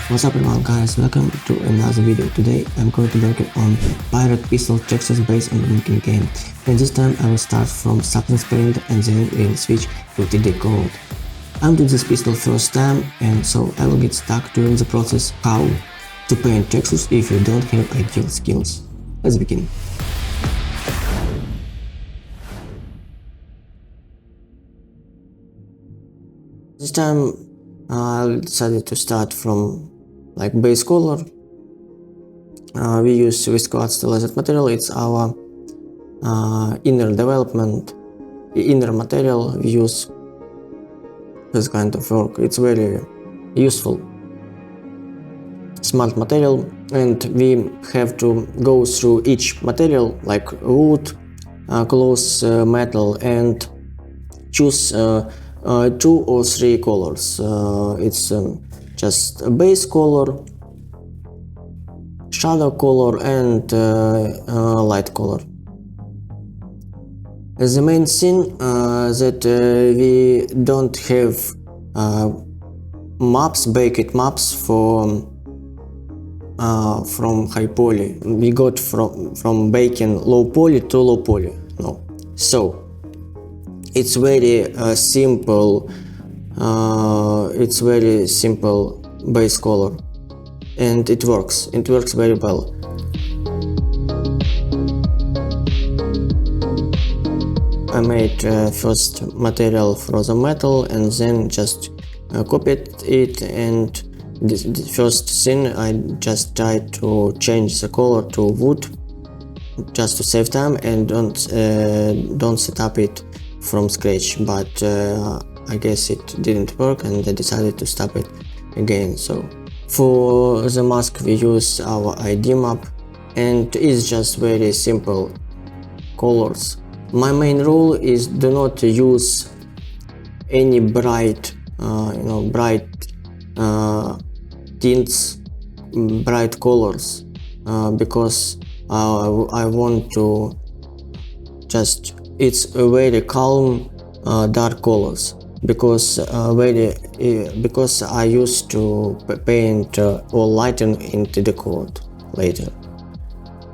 What's up everyone guys, welcome to another video. Today I'm going to work on pirate pistol textures based on the Lincoln game, and this time I will start from substance paint and then we'll switch to 3D code. I'm doing this pistol first time, and so I will get stuck during the process how to paint textures if you don't have ideal skills. Let's begin. This time I decided to start from base color. We use VSQUAD stylized material. It's our inner material we use this kind of work. It's very useful, smart material, and we have to go through each material like wood, cloth, metal, and choose 2 or 3 colors. It's just a base color, shadow color, and light color. The main thing that we don't have baked maps from high poly. We got from baking low poly to low poly. No, so it's very simple. It's very simple base color, and it works very well. I made first material for the metal and then just copied it, and the first thing I just tried to change the color to wood just to save time and don't set up it from scratch, but I guess it didn't work and I decided to stop it again. So for the mask we use our ID map, and it's just very simple colors. My main rule is do not use any bright tints, bright colors, because I want to it's a very calm dark colors, because I used to paint or lighten into the code later.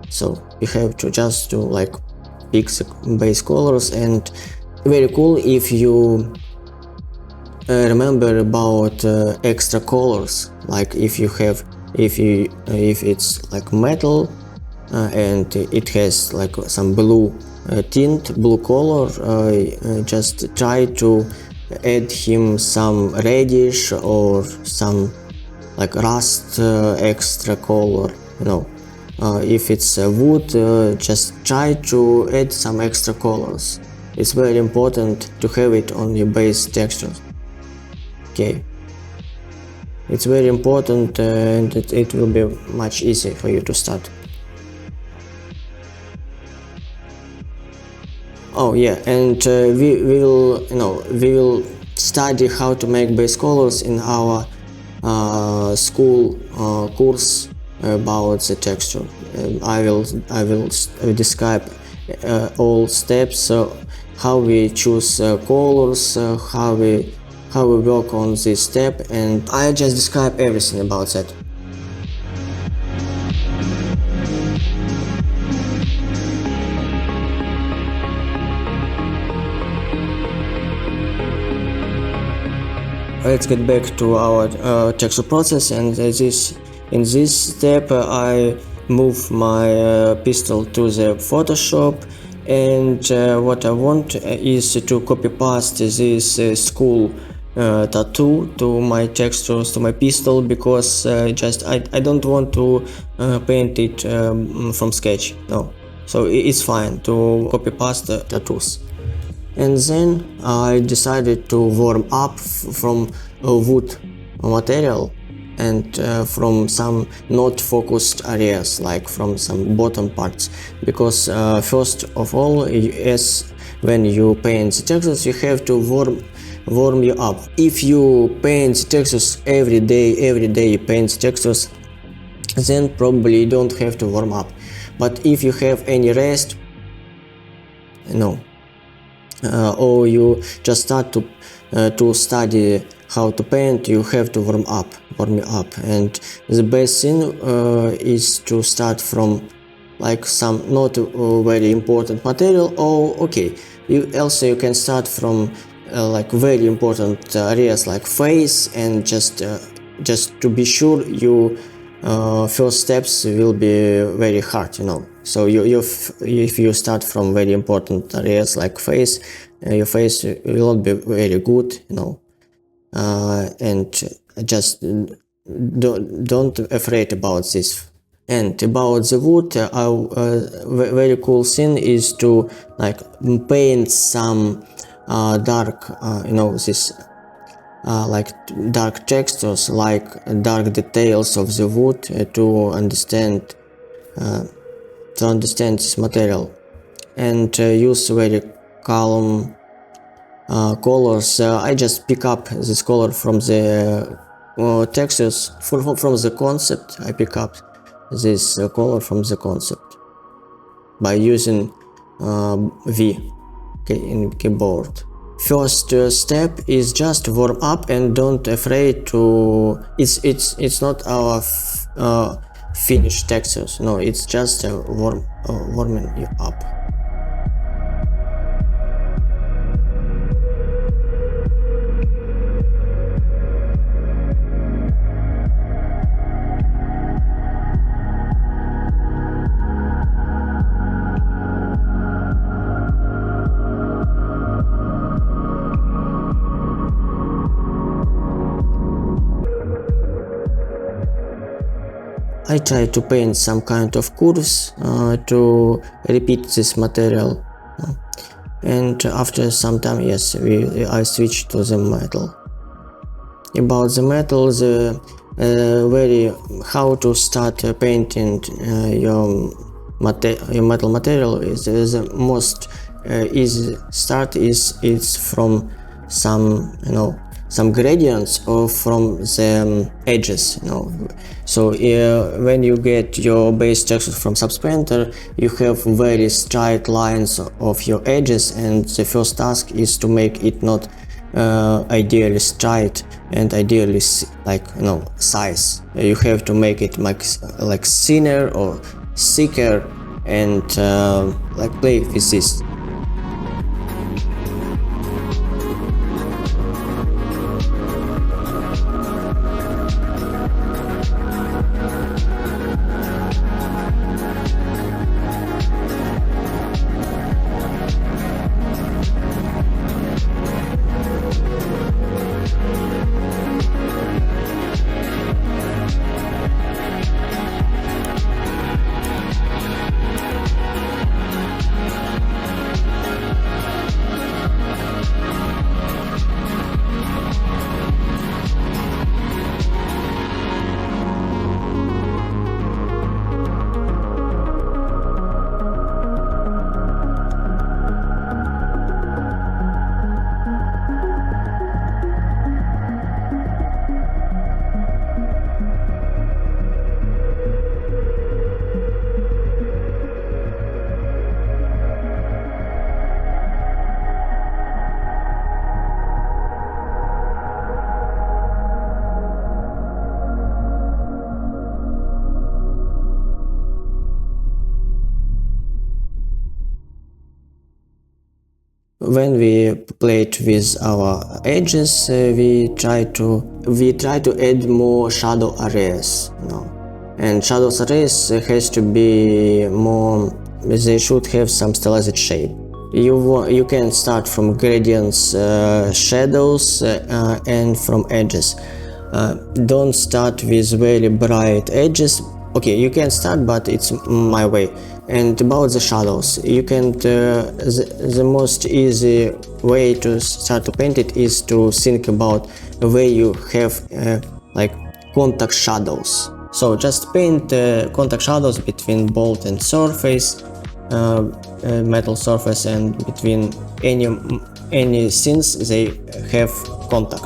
So you have to just pick the base colors, and very cool if you remember about extra colors, like if it's like metal and it has some blue blue color, just try to add him some reddish or some rust extra color. If it's wood, just try to add some extra colors. It's very important to have it on your base texture. Okay, it's very important, and it will be much easier for you to start. Oh yeah, and we will study how to make base colors in our school course about the texture. I will describe all steps, how we choose colors, how we work on this step, and I just describe everything about that. Let's get back to our texture process, and in this step I move my pistol to the Photoshop, and what I want is to copy paste this school tattoo to my textures, to my pistol, because I don't want to paint it from sketch. No, so it's fine to copy paste the tattoos. And then I decided to warm up from wood material and from some not focused areas, like from some bottom parts, because first of all, when you paint the textures, you have to warm you up. If you paint the textures every day you paint the textures, then probably you don't have to warm up. But if you have any rest, or you just start to study how to paint, you have to warm up, or me up. And the best thing is to start from like some not very important material, or okay, you can start from like very important areas like face, and just to be sure you first steps will be very hard, so if you start from very important areas like face, your face will not be very good, and just don't afraid about this. And about the wood, very cool thing is to like paint some dark, this like dark textures, like dark details of the wood to understand this material, and use very calm colors. I just pick up this color from the textures, from the concept. I pick up this color from the concept by using V in keyboard. First step is just warm up, and don't afraid to. It's not our finished textures. No, it's just warming you up. I try to paint some kind of curves to repeat this material, and after some time, yes, I switch to the metal. About the metal, the how to start painting your metal material is the most easy start is from some gradients or from the edges, so when you get your base texture from Subpainter, you have very straight lines of your edges, and the first task is to make it not ideally straight and ideally like size. You have to make it like thinner or thicker, and like play with this. When we played with our edges, we try to add more shadow areas, and shadow areas has to be more. They should have some stylized shape. You can start from gradients, shadows, and from edges. Don't start with very bright edges. Okay, you can start, but it's my way. And about the shadows, you can the most easy way to start to paint it is to think about where you have like contact shadows. So just paint contact shadows between bolt and surface, metal surface, and between any things they have contact.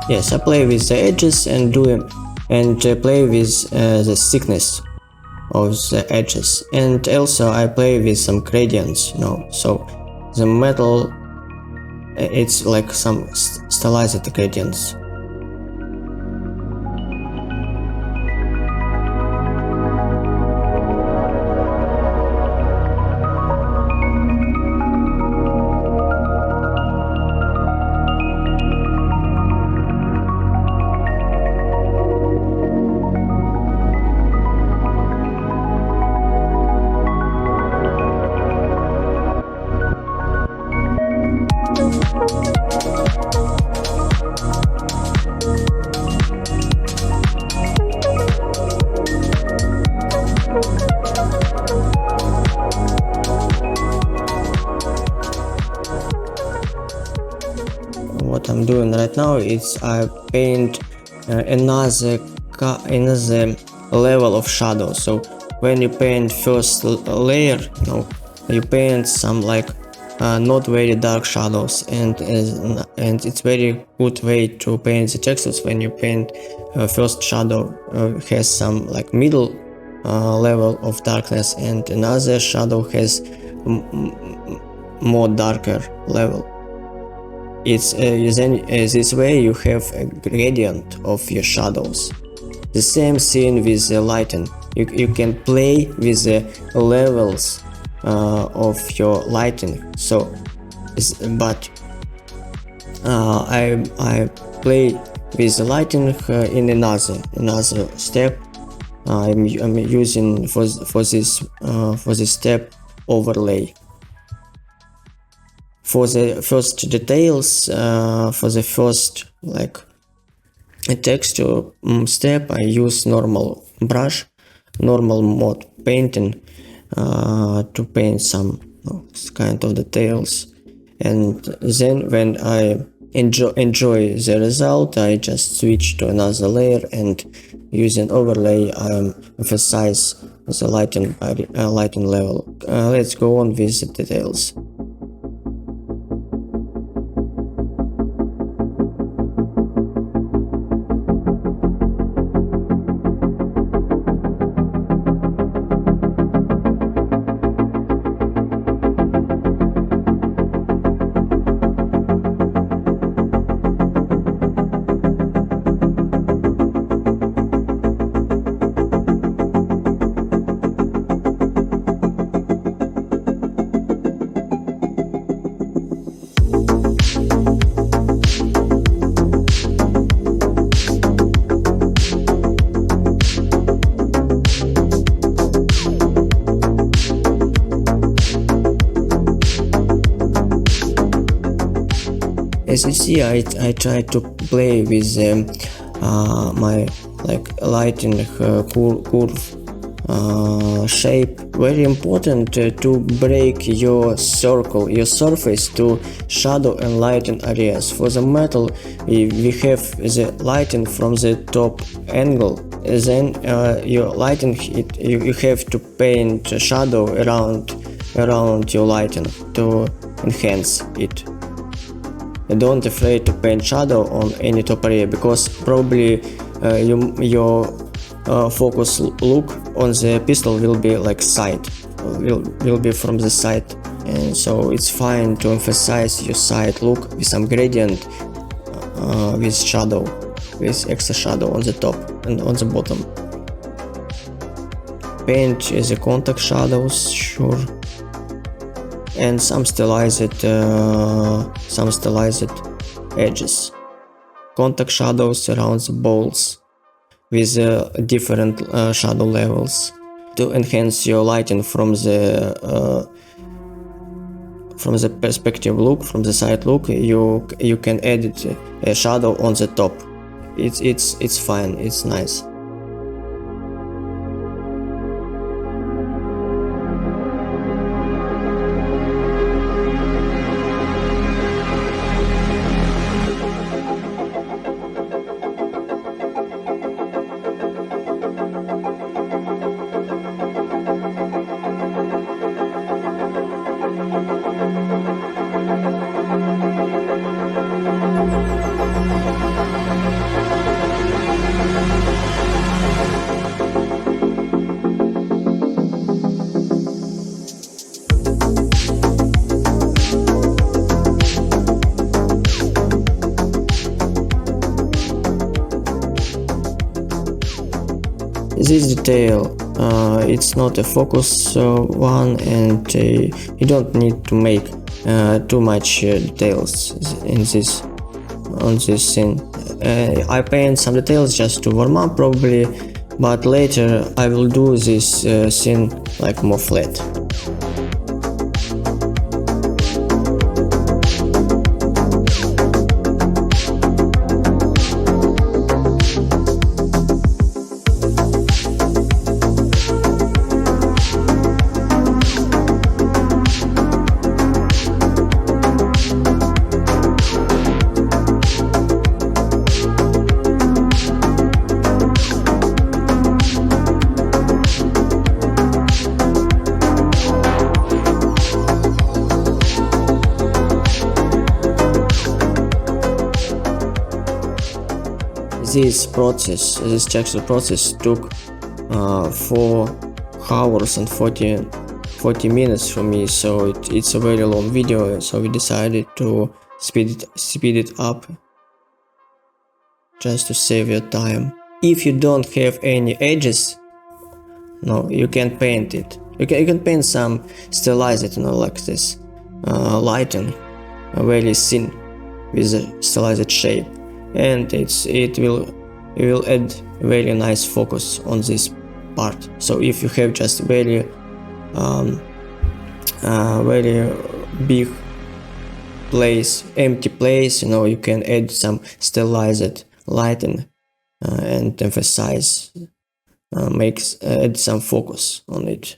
Yes, I play with the edges and play with the thickness of the edges, and also I play with some gradients, so the metal, it's like some stylized gradients. What I'm doing right now is I paint another level of shadow. So when you paint first layer, you paint some like not very dark shadows, and it's very good way to paint the textures. When you paint first shadow has some like middle level of darkness, and another shadow has more darker level. It's then this way you have a gradient of your shadows. The same thing with the lighting. You can play with the levels of your lighting. So, but I play with the lighting in another step. I'm using for this step overlay. For the first details, for the first like texture step, I use normal brush, normal mode painting to paint some kind of details, and then when I enjoy the result, I just switch to another layer, and using overlay I emphasize the lighting level. Let's go on with the details. As you see, I try to play with my like lighting curve shape. Very important to break your circle, your surface to shadow and lighting areas. For the metal, we have the lighting from the top angle. Then your lighting, you have to paint shadow around your lighting to enhance it. Don't afraid to paint shadow on any top area, because probably your focus look on the pistol will be like side, will be from the side, and so it's fine to emphasize your side look with some gradient, with shadow, with extra shadow on the top and on the bottom. Paint the contact shadows, sure, and some stylized edges, contact shadows around the balls with different shadow levels to enhance your lighting from the perspective look, from the side look. You can edit a shadow on the top. It's fine, it's nice. this detail, it's not a focus one, and you don't need to make too much details in this on this scene. I paint some details just to warm up probably, but later I will do this scene like more flat. This texture process took 4 hours and 40 minutes for me, so it's a very long video, so we decided to speed it up just to save your time. If you don't have any edges, no, you can paint it. You can paint some stylized, like this lighting, very thin with a stylized shape, and it will add very nice focus on this part. So if you have just very big place, empty place, you can add some stylized lighting and emphasize, add some focus on it.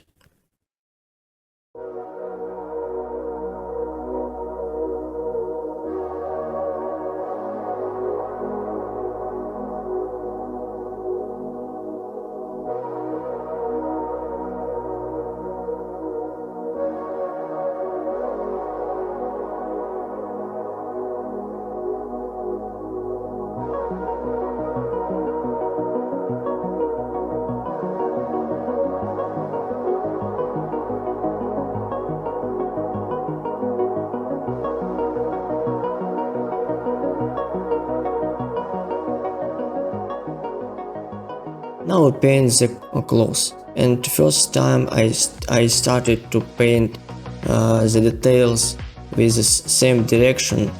Now I paint the clothes, and first time I started to paint the details with the same direction,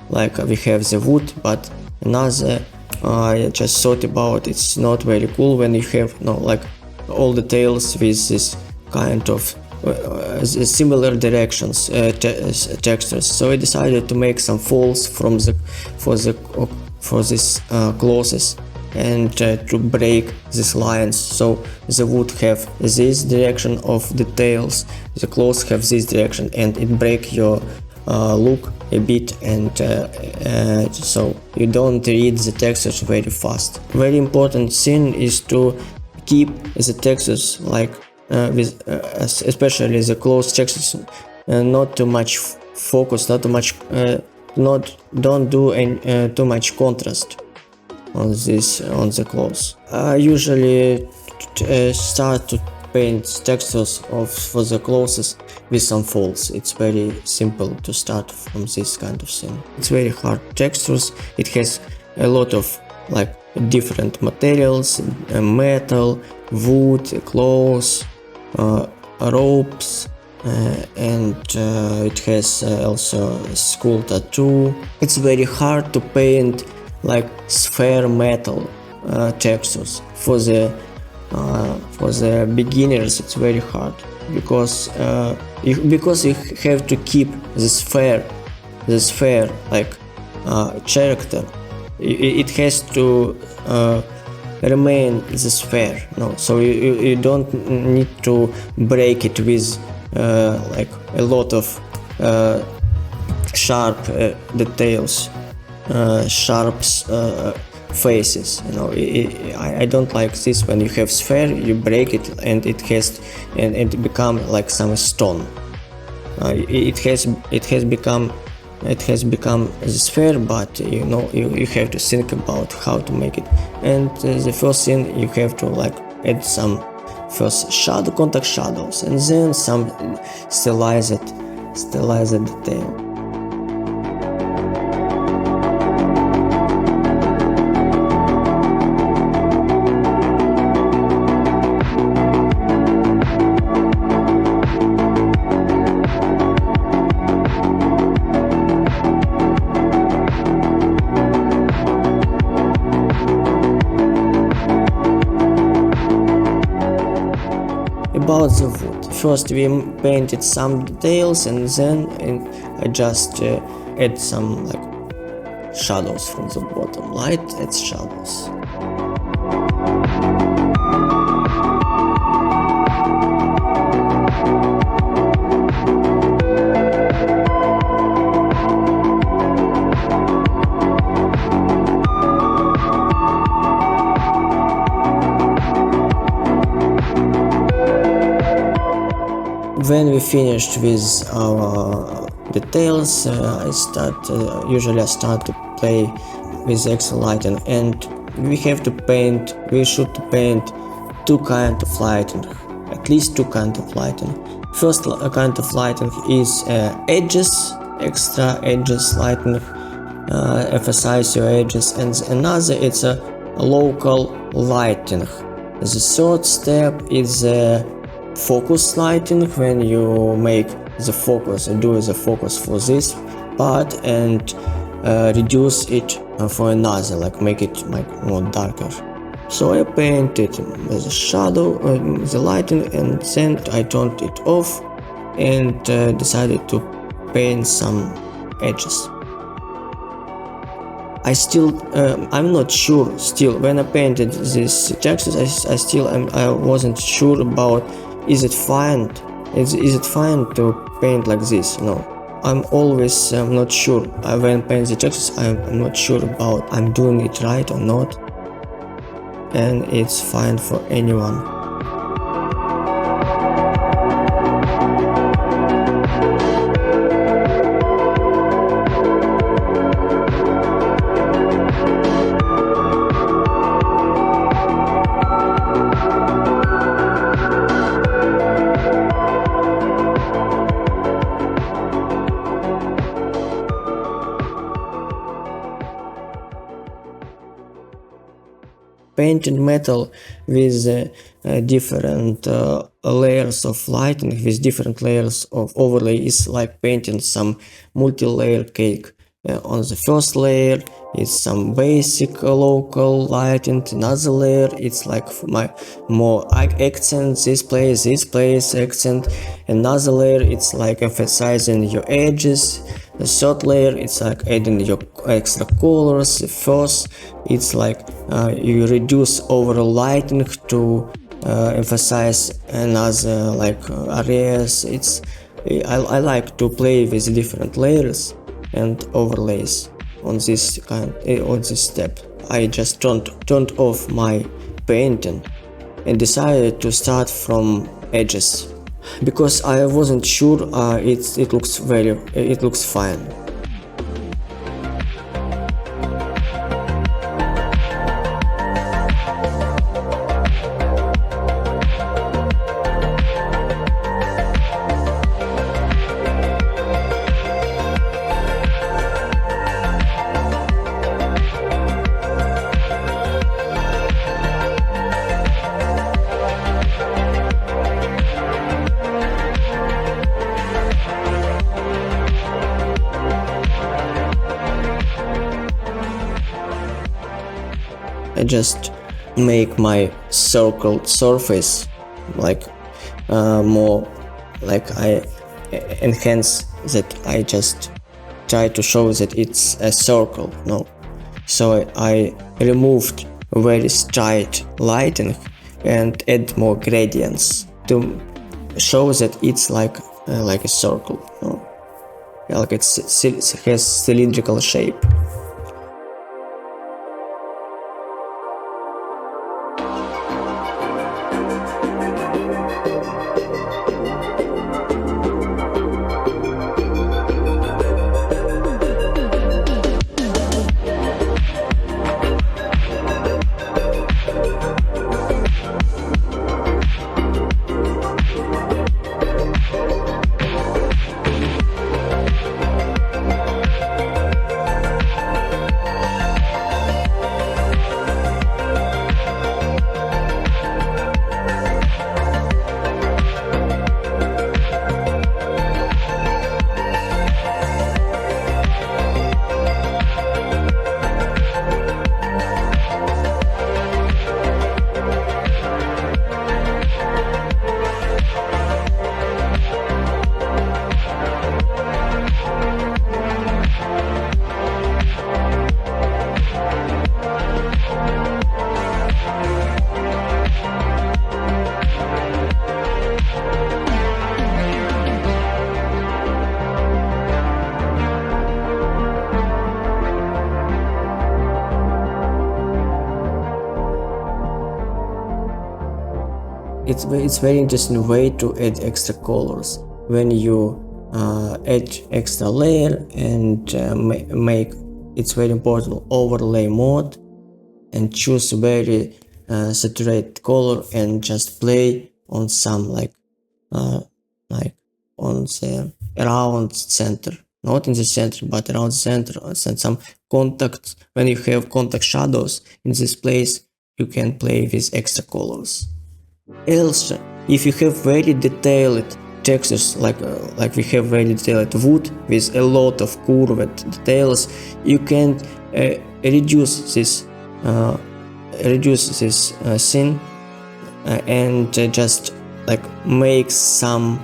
like we have the wood, but another I just thought about it's not very cool when you have like all details with this kind of similar directions, textures. So I decided to make some folds for these clothes, and to break these lines, so the wood have this direction of details, the clothes have this direction, and it break your look a bit, and so you don't read the textures very fast. Very important thing is to keep the textures like especially the clothes textures, not too much focus, not too much, don't do too much contrast on the clothes. I usually start to paint textures for the clothes with some folds. It's very simple to start from this kind of thing. It's very hard textures. It has a lot of like different materials, metal, wood, clothes, ropes, and it has also skull tattoo. It's very hard to paint like sphere metal textures. For the beginners it's very hard, because you have to keep the sphere like character. It has to remain the sphere, so you don't need to break it with like a lot of sharp details, sharp faces. I don't like this. When you have sphere, you break it and it become like some stone. It has become the sphere, but you have to think about how to make it. And the first thing, you have to like add some first contact shadows, and then some stylized detail. about the wood. First we painted some details, and then I just add some like shadows from the bottom. Light adds shadows. When we finished with our details, usually I start to play with extra lighting, and we should paint two kinds of lighting, at least two kinds of lighting. First kind of lighting is edges, extra edges lighting, emphasize your edges, and another it's a local lighting. The third step is focus lighting, when you make the focus and do the focus for this part and reduce it for another, like make it like more darker. So I painted with the shadow, the lighting, and then I turned it off and decided to paint some edges. I'm not sure still, when I painted these textures, I wasn't sure about is it fine to paint like this. No, I'm always not sure. When paint the textures, I'm not sure about I'm doing it right or not, and it's fine for anyone. Painting metal with different layers of lighting, with different layers of overlay, is like painting some multi-layer cake. On the first layer it's some basic local lighting, another layer it's like my more accent, this place accent, another layer it's like emphasizing your edges, the third layer it's like adding your extra colors, the fourth it's like you reduce overall lighting to emphasize another like areas. I like to play with different layers and overlays on this step. I just turned off my painting and decided to start from edges because I wasn't sure it looks fine. I just make my circled surface like more like I enhance that. I just try to show that it's a circle. No, so I removed very straight lighting and add more gradients to show that it's like a circle. No, like it has cylindrical shape. it's very interesting way to add extra colors when you add extra layer and make it's very important overlay mode and choose very saturated color and just play on some like on the around center, not in the center but around the center, and some contact. When you have contact shadows in this place, you can play with extra colors. Also, if you have very detailed textures like we have very detailed wood with a lot of curved details, you can reduce this scene and just like make some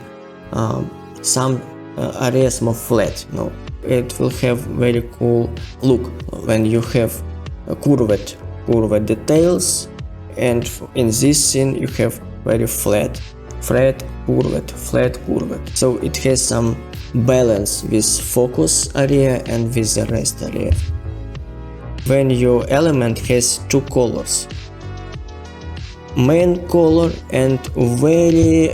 areas more flat. It will have very cool look when you have curved details, and in this scene you have very flat curved. So it has some balance with focus area and with the rest area. When your element has two colors, main color and very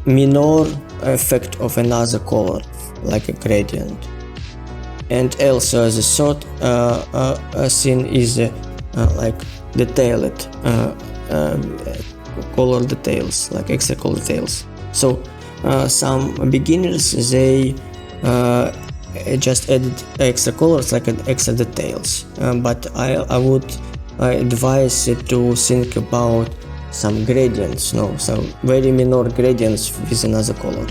minor effect of another color, like a gradient. And also the third scene is like detailed color details, like extra color details. So some beginners, they just added extra colors, like extra details, but I would advise to think about some gradients, some very minor gradients with another color.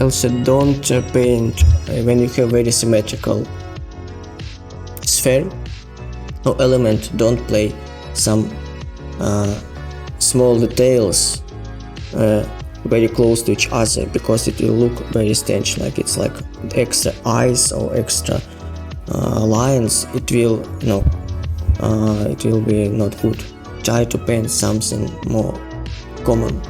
Also, don't paint when you have very symmetrical sphere or element. Don't play some small details very close to each other, because it will look very strange, like it's like extra eyes or extra lines. It will be not good. Try to paint something more common.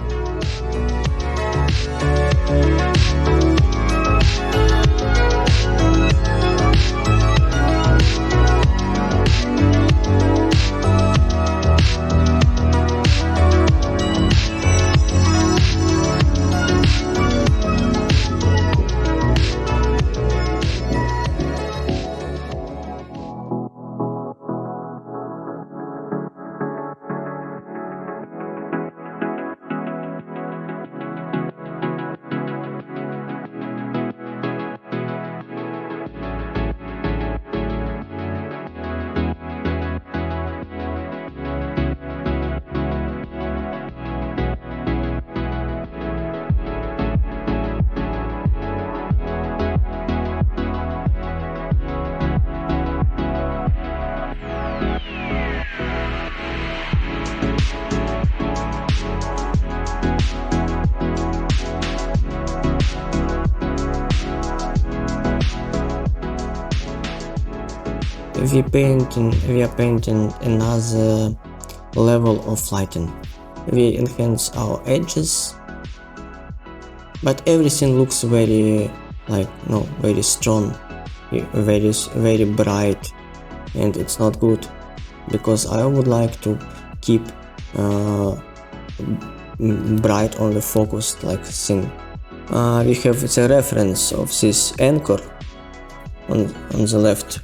We are painting another level of lighting. We enhance our edges but everything looks very very strong, very bright, and it's not good, because I would like to keep bright only focused thing. We have the reference of this anchor on the left,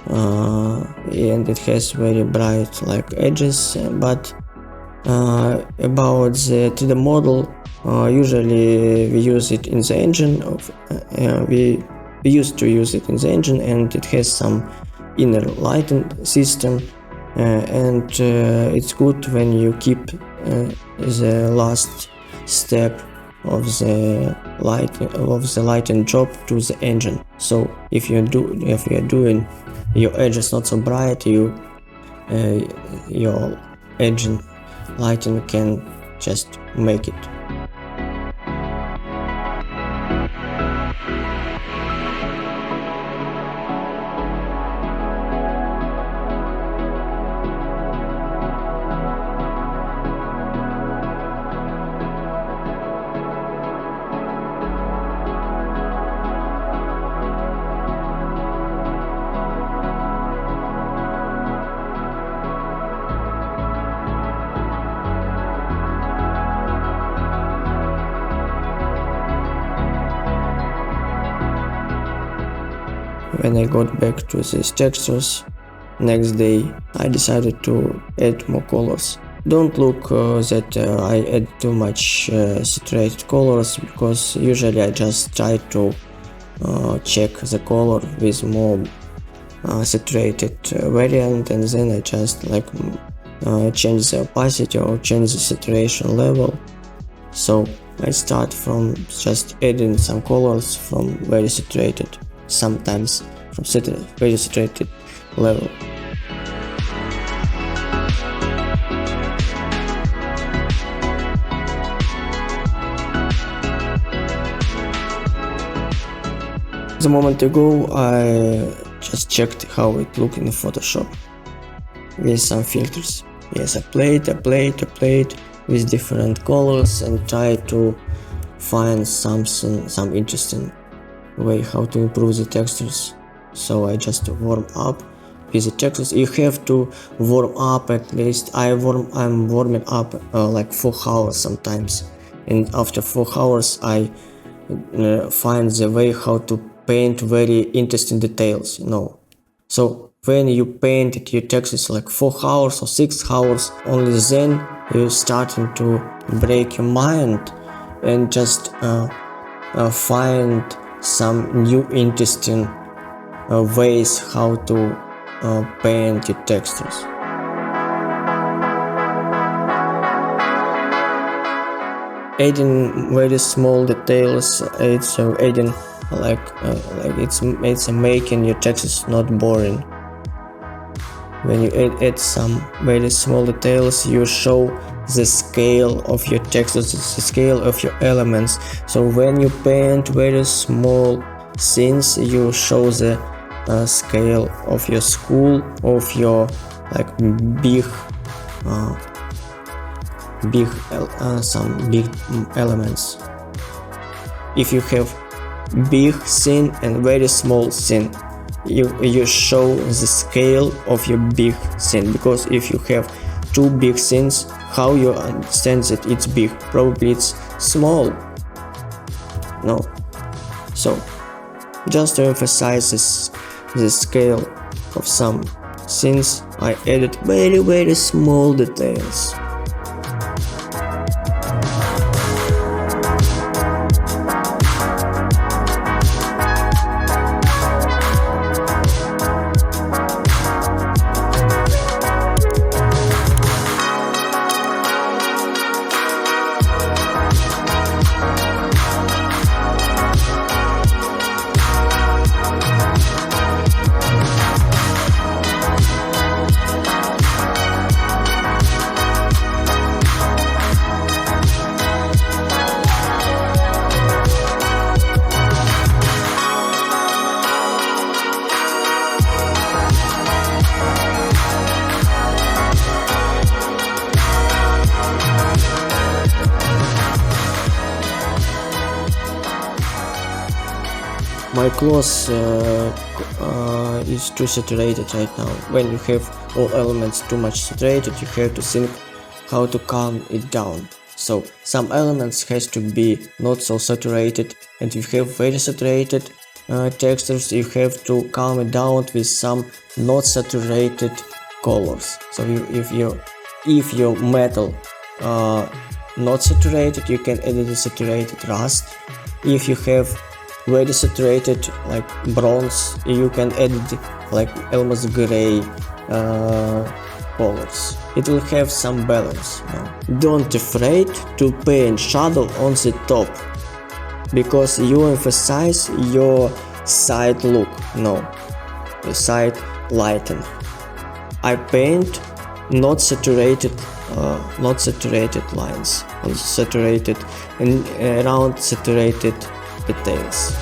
and it has very bright edges, but about the 3D model, usually we use it in the engine we used to use it in the engine, and it has some inner lighting system, and it's good when you keep the last step of the lighting job to the engine. So if you're doing your edges not so bright, your engine lighting can just make it. When I got back to these textures, next day I decided to add more colors. Don't look that I add too much saturated colors, because usually I just try to check the color with more saturated variant, and then I just change the opacity or change the saturation level. So I start from just adding some colors from very saturated, sometimes from very saturated level. A moment ago I just checked how it looked in Photoshop with some filters. Yes, I played with different colors and tried to find some interesting way how to improve the textures. So I just warm up with the textures. You have to warm up at least. I'm warming up 4 hours sometimes, and after 4 hours I find the way how to paint very interesting details, So when you paint your textures 4 hours or 6 hours, only then you're starting to break your mind and just find some new interesting ways how to paint your textures. Adding very small details, it's adding it's making your textures not boring. When you add some very small details, you show the scale of your textures, the scale of your elements. So when you paint very small scenes, you show the scale of your school, of your some big elements. If you have big scene and very small scene, you show the scale of your big scene, because if you have 2 big scenes, how you understand that it's big? Probably it's small. No. So just to emphasize the scale of some scenes, I added very small details. my clothes is too saturated right now. When you have all elements too much saturated, you have to think how to calm it down. So some elements has to be not so saturated, and if you have very saturated textures, you have to calm it down with some not saturated colors. So if your metal not saturated, you can edit the saturated rust. If you have very saturated like bronze, you can edit like almost gray colors. It will have some balance. Don't afraid to paint shadow on the top, because you emphasize your side look. No, the side lighten. I paint not saturated lines, on saturated and around saturated details.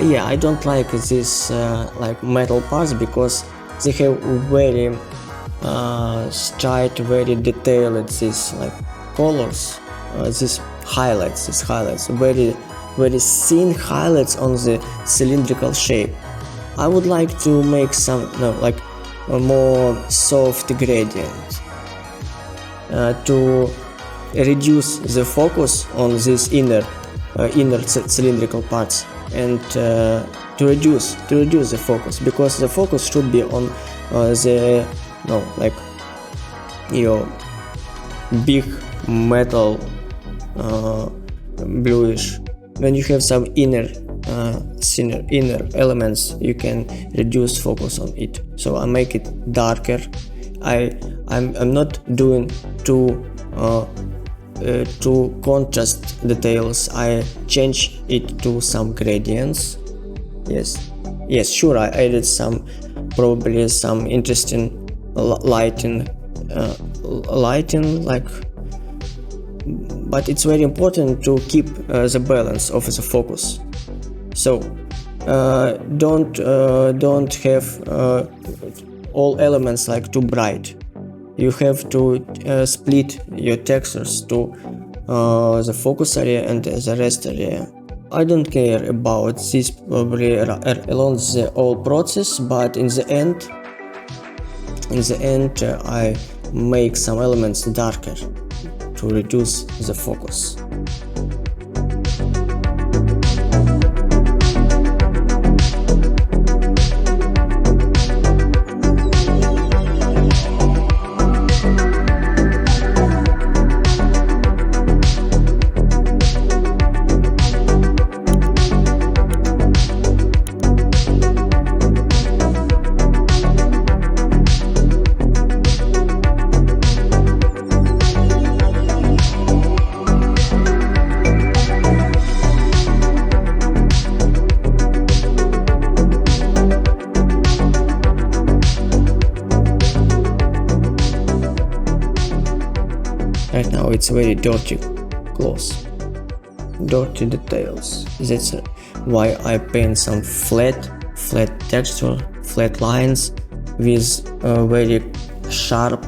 Yeah, I don't like this like metal parts, because they have very straight, very detailed this like colors, these highlights, very thin highlights on the cylindrical shape. I would like to make some like a more soft gradient to reduce the focus on these inner cylindrical parts, and to reduce the focus, because the focus should be on the like your big metal bluish. When you have some inner elements, you can reduce focus on it. So I make it darker. I'm not doing too contrast details. I change it to some gradients. Yes, sure, I added probably some interesting lighting like, but it's very important to keep the balance of the focus. So don't have all elements like too bright. You have to split your textures to the focus area and the rest area. I don't care about this probably along the whole process, but in the end I make some elements darker to reduce the focus. Right now it's very dirty clothes, dirty details. That's why I paint some flat texture, flat lines with very sharp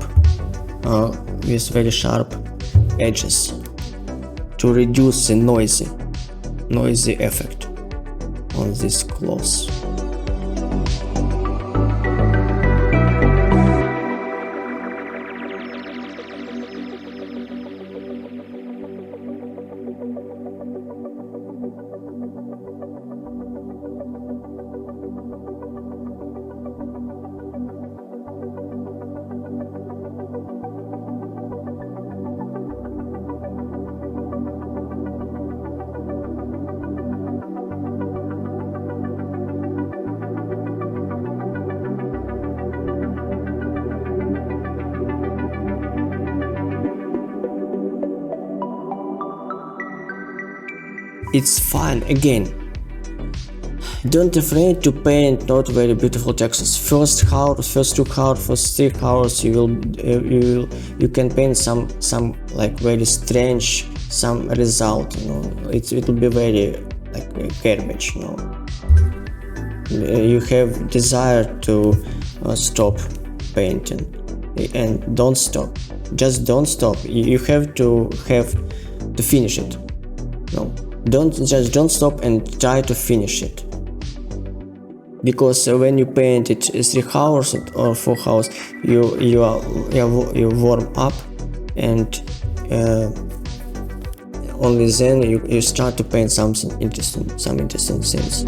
edges to reduce the noisy effect on these clothes. It's fine again. Don't afraid to paint not very beautiful textures. First two hours, first 3 hours you can paint some like very strange some result, you know. It will be very like garbage, you know. You have desire to stop painting, and don't stop. Just don't stop. You have to finish it. No, don't stop and try to finish it. Because when you paint it 3 hours or 4 hours, you warm up, and only then you start to paint some interesting things.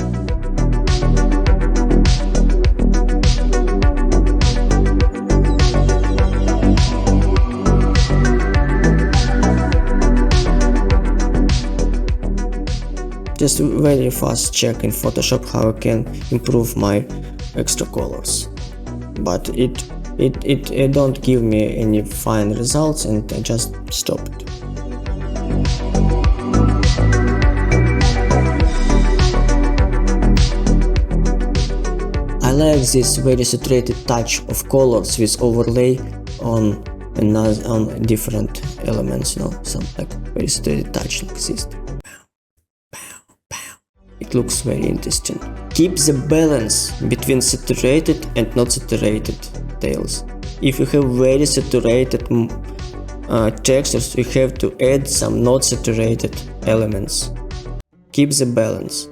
Just very fast check in Photoshop how I can improve my extra colors, but it don't give me any fine results, and I just stop it. I like this very saturated touch of colors with overlay on different elements, you know, some like very saturated touch like this. It looks very interesting. Keep the balance between saturated and not saturated tails. If you have very saturated textures, you have to add some not saturated elements. Keep the balance.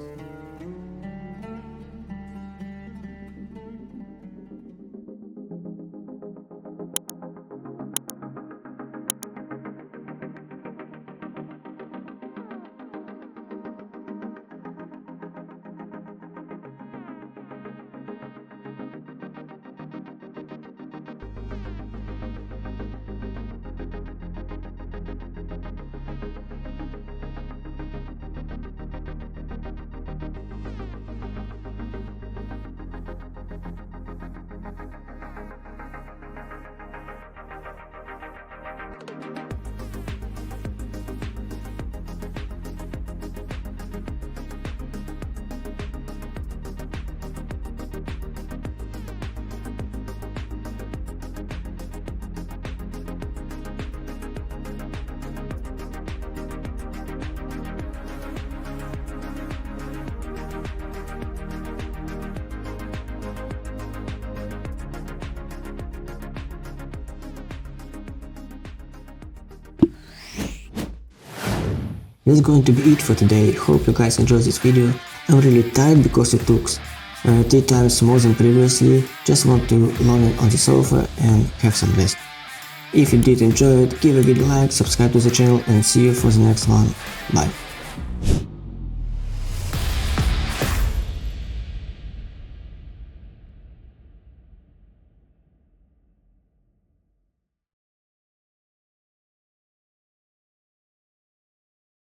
That's going to be it for today. Hope you guys enjoyed this video. I'm really tired because it took 3 times more than previously. Just want to learn on the sofa and have some rest. If you did enjoy it, give a big like, subscribe to the channel, and see you for the next one. Bye.